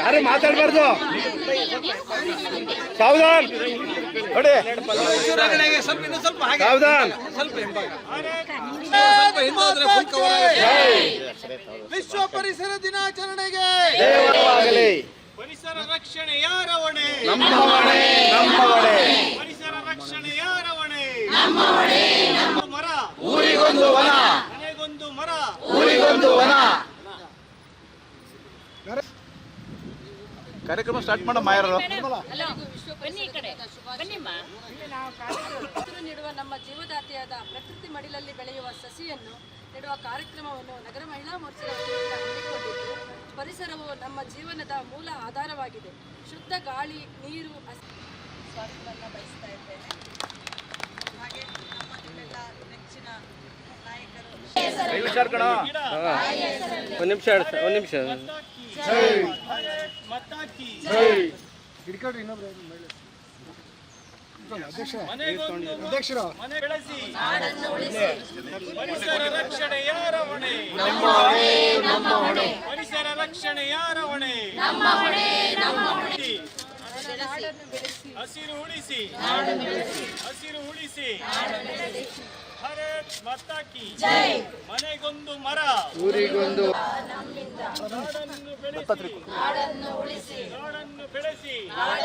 ಯಾರು ಮಾತಾಡಬಾರ್ದು. ಸಾವಧಾನ್ ನೋಡಿ, ಸಾವಧಾನ್. ವಿಶ್ವ ಪರಿಸರ ದಿನಾಚರಣೆಗೆ ಪರಿಸರ ರಕ್ಷಣೆ ಯಾರ ಹೊಣೆ? ನಮ್ಮ ಹೊಣೆ, ನಮ್ಮ ಹೊಣೆ. ಪರಿಸರ ರಕ್ಷಣೆ ಯಾರ ಹೊಣೆ? ನಮ್ಮ ಹೊಣೆ. ಮರ ಊರಿಗೊಂದು ವನ, ಮನೆಗೊಂದು ಮರ, ಊರಿಗೊಂದು ವನ. ಕಾರ್ಯಕ್ರಮ ಸ್ಟಾರ್ಟ್ ಮಾಡೋ ಮಾಯರು ನೀಡುವ ನಮ್ಮ ಜೀವದಾತೆಯಾದ ಪ್ರಕೃತಿ ಮಡಿಲಲ್ಲಿ ಬೆಳೆಯುವ ಸಸಿಯನ್ನು ನೆಡುವ ಕಾರ್ಯಕ್ರಮವನ್ನು ನಗರ ಮಹಿಳಾ ಮೋರ್ಚಾ ಹಮ್ಮಿಕೊಂಡಿದ್ದು, ಪರಿಸರವು ನಮ್ಮ ಜೀವನದ ಮೂಲ ಆಧಾರವಾಗಿದೆ. ಶುದ್ಧ ಗಾಳಿ, ನೀರು, ಸ್ವಾಗತವನ್ನು ಬಯಸ್ತಾ ಇದ್ದೇನೆ. ಹಾಗೆ ನಮ್ಮ ನಿಮ್ಮೆಲ್ಲ ನೆಚ್ಚಿನ ನಾಯಕರು ಒಂದು ನಿಮಿಷ. ಅಧ್ಯಕ್ಷರು ಮನೆ ಬೆಳೆಸಿ ಪರಿಸರ ರಕ್ಷಣೆ ಯಾರ ಹೊಣೆ? ನಮ್ಮ ಹೊಣೆ, ನಮ್ಮ ಹೊಣೆ. ಪರಿಸರ ರಕ್ಷಣೆ ಯಾರ ಹೊಣೆ? ನಮ್ಮ ಹೊಣೆ, ನಮ್ಮ ಹೊಣೆ. ಹಸಿರು ಉಳಿಸಿ, ಹಸಿರು ಉಳಿಸಿ. ಭಾರತ್ ಮಾತಾ ಕಿ ಜೈ. ಮನೆಗೊಂದು ಮರ, ಊರಿಗೊಂದು ನಾಡನ್ನು ಬೆಳೆಸಿ, ನಾಡನ್ನು ಉಳಿಸಿ, ನಾಡನ್ನು ಬೆಳೆಸಿ.